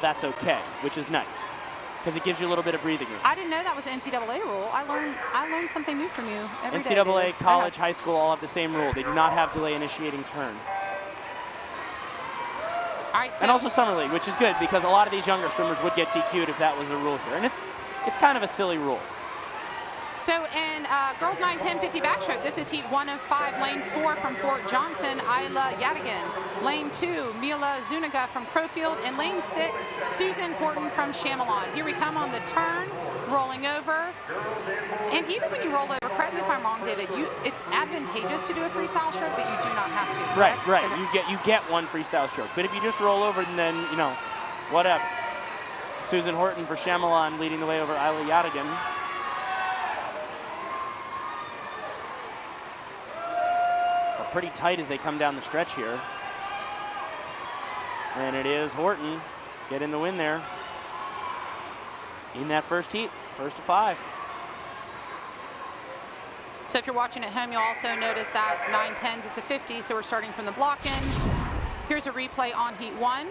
that's okay, which is nice because it gives you a little bit of breathing room. I didn't know that was an NCAA rule. I learned something new from you every day. NCAA, college, high school all have the same rule. They do not have delay initiating turn. All right, so and also Summer League, which is good because a lot of these younger swimmers would get DQ'd if that was the rule here. And it's kind of a silly rule. So in girls 9, 10, 50 backstroke, this is heat 1 of 5, lane 4 from Fort Johnson, Isla Yadigan. Lane 2, Mila Zuniga from Crowfield. And lane 6, Susan Horton from Chamelon. Here we come on the turn, rolling over. And even when you roll over, correct me if I'm wrong, David, it's advantageous to do a freestyle stroke, but you do not have to. Correct? Right. You get one freestyle stroke. But if you just roll over, then, you know, whatever. Susan Horton for Chamelon leading the way over Isla Yadigan. Pretty tight as they come down the stretch here. And it is Horton getting the win there in that first heat, first of 5. So if you're watching at home, you'll also notice that 9-10s, it's a 50, so we're starting from the block end. Here's a replay on heat 1.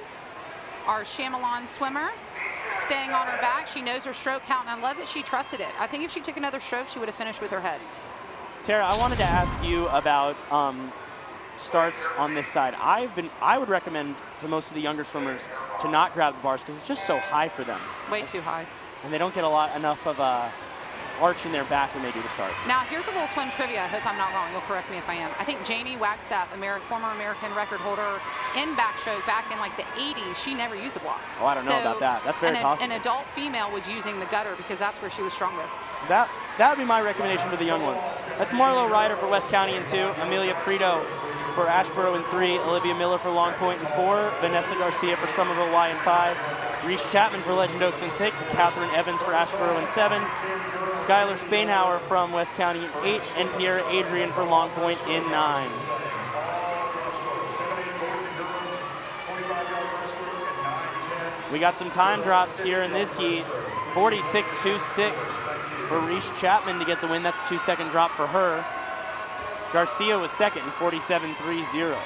Our Chamelon swimmer staying on her back. She knows her stroke count, and I love that she trusted it. I think if she took another stroke, she would have finished with her head. Tara, I wanted to ask you about starts on this side. I would recommend to most of the younger swimmers to not grab the bars because it's just so high for them. Way too high. And they don't get enough of a arch in their back when they do the starts. Now, here's a little swim trivia. I hope I'm not wrong. You'll correct me if I am. I think Janie Wagstaff, former American record holder in backstroke back in like the 80s, she never used the block. Oh, I don't know about that. That's very possible. An adult female was using the gutter because that's where she was strongest. That would be my recommendation for the young ones. That's Marlo Ryder for West County in 2, Amelia Preto for Ashboro in 3, Olivia Miller for Long Point in 4, Vanessa Garcia for Somerville Y in 5, Reese Chapman for Legend Oaks in 6, Catherine Evans for Ashboro in 7, Skylar Spainhauer from West County in 8, and Pierre Adrian for Long Point in 9. We got some time drops here in this heat. 46.26 for Reese Chapman to get the win. That's a 2-second drop for her. Garcia was second in 47.30.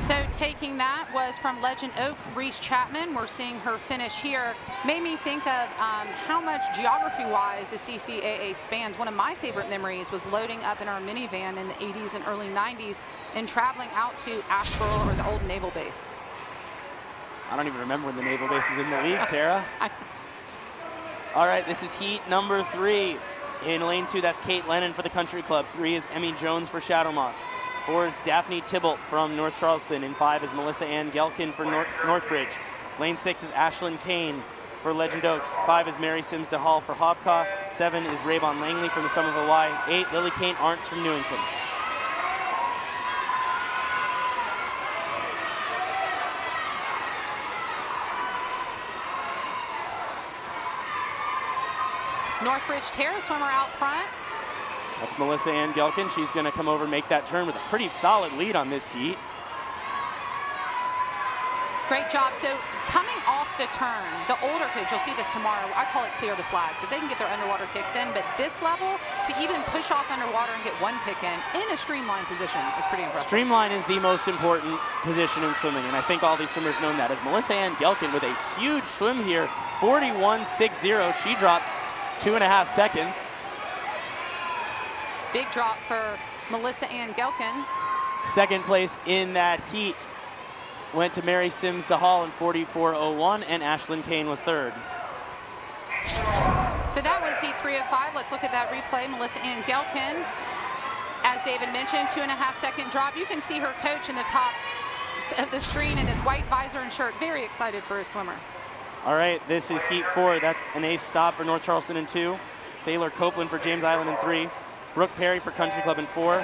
So taking that was from Legend Oaks, Reese Chapman. We're seeing her finish here. Made me think of how much geography-wise the CCAA spans. One of my favorite memories was loading up in our minivan in the 80s and early 90s and traveling out to Asheboro or the old naval base. I don't even remember when the naval base was in the league, Tara. All right, this is heat number 3. In lane 2, that's Kate Lennon for the Country Club. 3 is Emmy Jones for Shadow Moss. 4 is Daphne Tybalt from North Charleston. And 5 is Melissa Ann Gelkin for Northbridge. Lane 6 is Ashlyn Kane for Legend Oaks. 5 is Mary Sims DeHall for Hobcaw. 7 is Raybon Langley from the Somerville Y. 8, Lily Kane Arntz from Newington. Northbridge Terra swimmer out front. That's Melissa Ann Gelkin. She's going to come over and make that turn with a pretty solid lead on this heat. Great job. So coming off the turn, the older kids, you'll see this tomorrow, I call it clear the flags. If they can get their underwater kicks in, but this level, to even push off underwater and get one kick in a streamline position is pretty impressive. Streamline is the most important position in swimming, and I think all these swimmers know that. As Melissa Ann Gelkin with a huge swim here, 41.60. She drops 2.5 seconds. Big drop for Melissa Ann Gelkin. Second place in that heat went to Mary Sims DeHall in 44.01, and Ashlyn Kane was third. So that was heat 3 of 5. Let's look at that replay. Melissa Ann Gelkin, as David mentioned, 2.5 second drop. You can see her coach in the top of the screen in his white visor and shirt. Very excited for his swimmer. All right, this is heat 4. That's an ace stop for North Charleston in 2. Sailor Copeland for James Island in 3. Brooke Perry for Country Club in 4.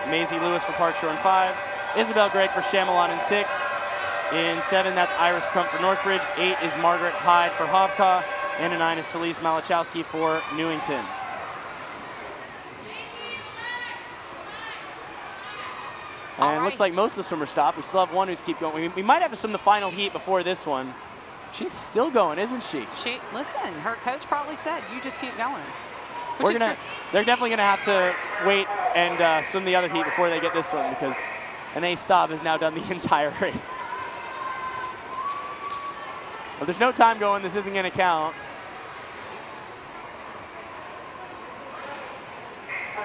Maisie Lewis for Park Shore in 5. Isabel Gregg for Chamelon in 6. In 7, that's Iris Crump for Northbridge. 8 is Margaret Hyde for Hobcaw. And in 9 is Celise Malachowski for Newington. And it looks like most of the swimmers stopped. We still have one who's keep going. We might have to swim the final heat before this one. She's still going, isn't she? Listen, her coach probably said, you just keep going. They're definitely going to have to wait and swim the other heat before they get this one because An ace stop has now done the entire race. Well, there's no time going. This isn't going to count.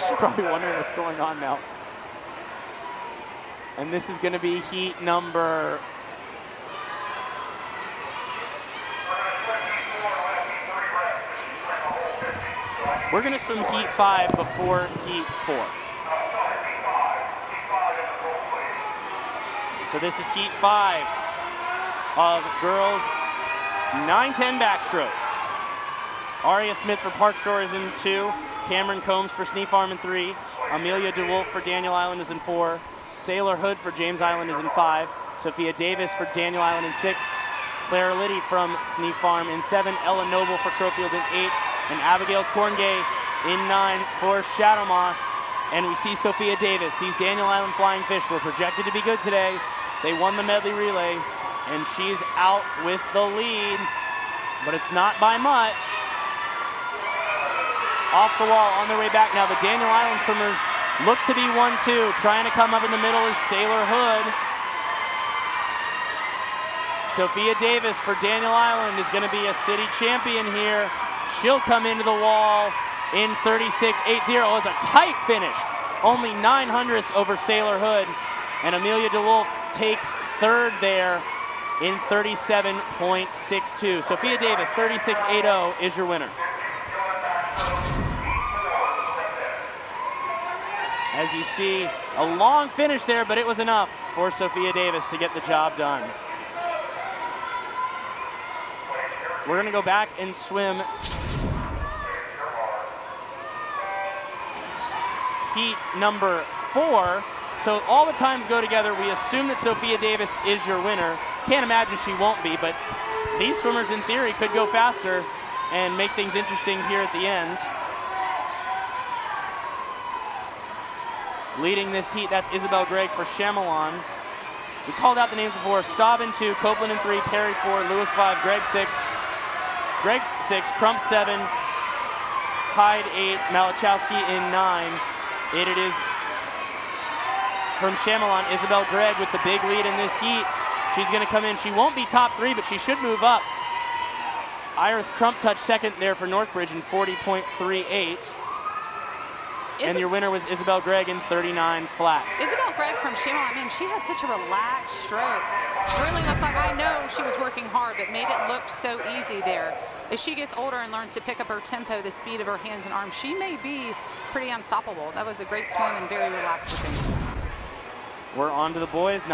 She's probably wondering what's going on now. And this is going to be heat number... We're going to swim heat 5 before heat 4. So this is heat 5 of girls 9-10 backstroke. Aria Smith for Park Shore is in 2. Cameron Combs for Sneef Farm in 3. Amelia DeWolf for Daniel Island is in 4. Sailor Hood for James Island is in 5. Sophia Davis for Daniel Island in 6. Clara Liddy from Sneef Farm in 7. Ella Noble for Crowfield in 8. And Abigail Corngay in 9 for Shadow Moss. And we see Sophia Davis. These Daniel Island Flying Fish were projected to be good today. They won the medley relay, and she's out with the lead, but it's not by much. Off the wall, on their way back now. The Daniel Island swimmers look to be 1-2. Trying to come up in the middle is Sailor Hood. Sophia Davis for Daniel Island is going to be a city champion here. She'll come into the wall in 36.80. It was a tight finish. Only 9/100ths over Sailor Hood. And Amelia DeWolf takes third there in 37.62. Sophia Davis, 36.80 is your winner. As you see, a long finish there, but it was enough for Sophia Davis to get the job done. We're going to go back and swim heat number 4. So all the times go together. We assume that Sophia Davis is your winner. Can't imagine she won't be, but these swimmers in theory could go faster and make things interesting here at the end. Leading this heat, that's Isabel Gregg for Chamelon. We called out the names before. Staub in 2, Copeland in 3, Perry 4, Lewis 5, Gregg 6, Crump 7, Hyde 8, Malachowski in 9. It is from Chamelon, Isabel Gregg with the big lead in this heat. She's going to come in. She won't be top 3, but she should move up. Iris Crump touched second there for Northbridge in 40.38. And your winner was Isabel Gregg in 39 flat. Isabel Gregg from Chamelon, I mean, she had such a relaxed stroke. Really looked like, I know she was working hard, but made it look so easy there. As she gets older and learns to pick up her tempo, the speed of her hands and arms, she may be pretty unstoppable. That was a great swim and very relaxed looking. We're on to the boys now.